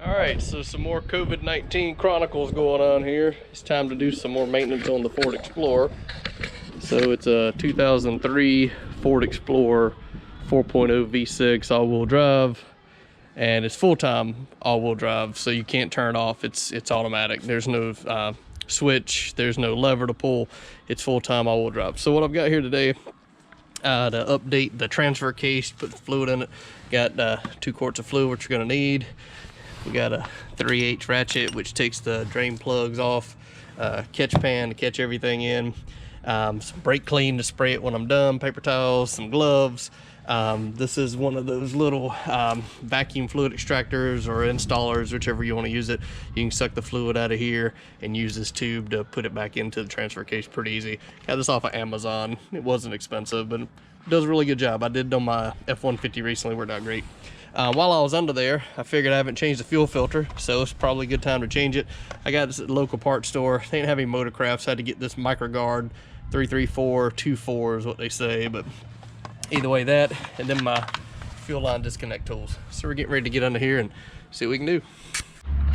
Alright, so some more COVID-19 chronicles going on here. It's time to do some more maintenance on the Ford Explorer. So it's a 2003 Ford Explorer 4.0 V6 all-wheel drive, and it's full-time all-wheel drive, so you can't turn it off. It's automatic. There's no switch, there's no lever to pull. It's full-time all-wheel drive. So what I've got here today to update the transfer case, put fluid in it. Got 2 quarts of fluid, which you're gonna need. We got a 3/8 ratchet, which takes the drain plugs off, catch pan to catch everything in, some brake clean to spray it when I'm done, paper towels, some gloves. This is one of those little vacuum fluid extractors or installers, whichever you want to use it. You can suck the fluid out of here and use this tube to put it back into the transfer case pretty easy. Got this off of Amazon. It wasn't expensive, but it does a really good job. I did it on my F-150 recently, worked out great. While I was under there, I figured I haven't changed the fuel filter, so it's probably a good time to change it. I got this at the local parts store. They didn't have any Motorcraft, so I had to get this MicroGuard 33424 is what they say, but either way, that, and then my fuel line disconnect tools. So we're getting ready to get under here and see what we can do.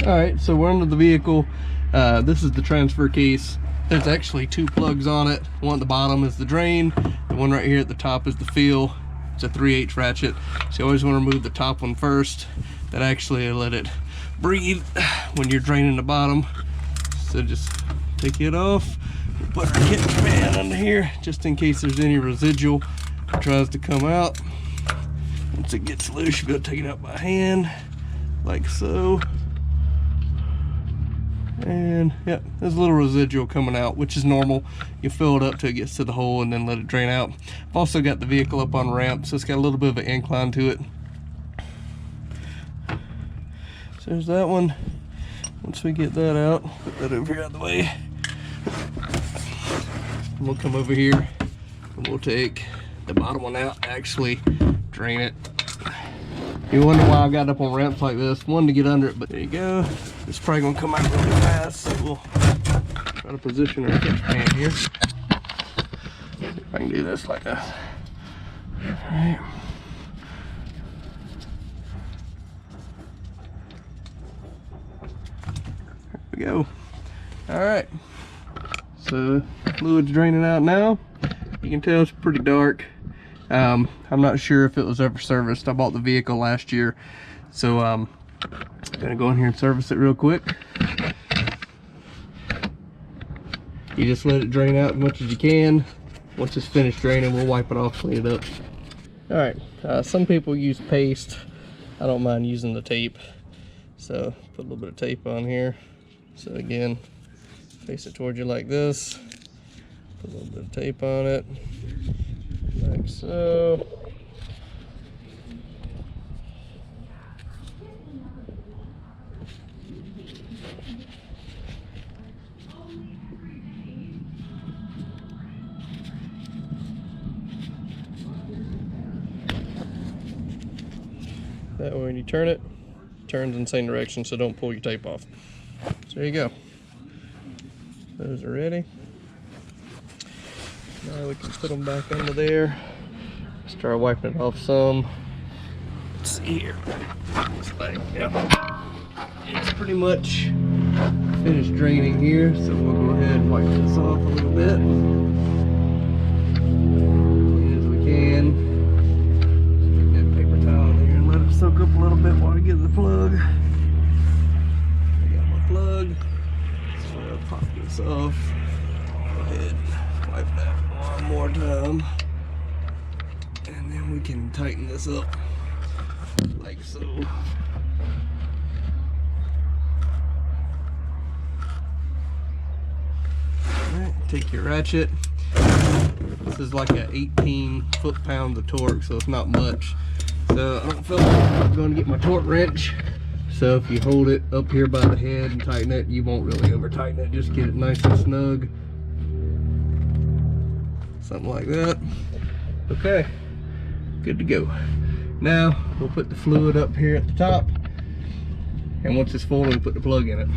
All right, so we're under the vehicle. This is the transfer case. There's actually 2 plugs on it. One at the bottom is the drain. The one right here at the top is the fill. It's a 3/8 ratchet. So you always want to remove the top one first. That actually let it breathe when you're draining the bottom. So just take it off. We'll put our catch pan under here just in case there's any residual that tries to come out. Once it gets loose, you'll be able to take it out by hand, like so. And yeah, there's a little residual coming out, which is normal. You fill it up till it gets to the hole and then let it drain out. I've also got the vehicle up on ramp, so it's got a little bit of an incline to it. So there's that one. Once we get that out, put that over here out of the way. And we'll come over here and we'll take the bottom one out, actually drain it. You wonder why I got up on ramps like this. One, to get under it, but there you go. It's probably gonna come out really fast, so we'll try to position our catch pan here. See if I can do this like this. All right. There we go. All right. So fluid's draining out now. You can tell it's pretty dark. I'm not sure if it was ever serviced. I bought the vehicle last year, so I'm gonna go in here and service it real quick. You just let it drain out as much as you can. Once it's finished draining, we'll wipe it off, clean it up. All right, some people use paste. I don't mind using the tape. So put a little bit of tape on here. So again, face it towards you like this. Put a little bit of tape on it. Like so. That way when you turn it, it turns in the same direction, so don't pull your tape off. So there you go. Those are ready. Now we can put them back under there. Start wiping it off some. Let's see here. It's like, yeah, it's pretty much finished draining here, so we'll go ahead and wipe this off a little bit. Clean as we can. Stick that paper towel in there and let it soak up a little bit while we get the plug. I got my plug. So I'll pop this off. Go ahead and wipe that one more time. And then we can tighten this up like so. Alright, take your ratchet. This is like a 18 foot-pounds of torque, so it's not much. So I don't feel like I'm going to get my torque wrench. So if you hold it up here by the head and tighten it, you won't really over tighten it. Just get it nice and snug. Something like that. Okay, good to go. Now we'll put the fluid up here at the top, and once it's full, we'll put the plug in it.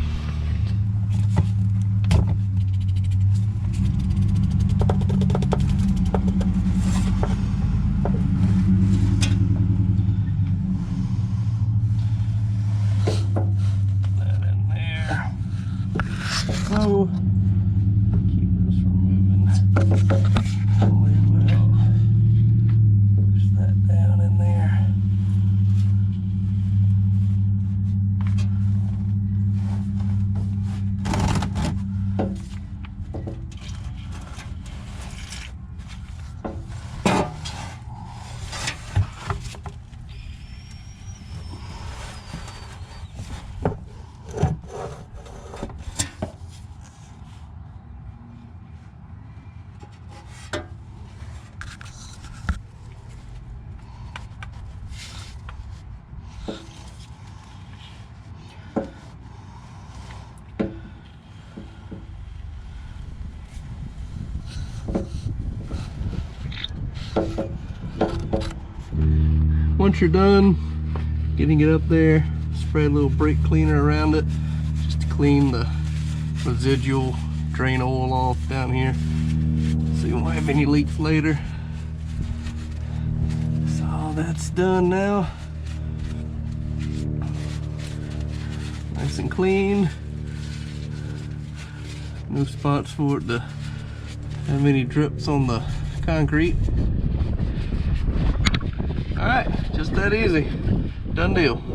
Once you're done getting it up there, spray a little brake cleaner around it just to clean the residual drain oil off down here so you won't have any leaks later. So all that's done now. Nice and clean. No spots for it to have any drips on the concrete. Alright, just that easy. Done deal.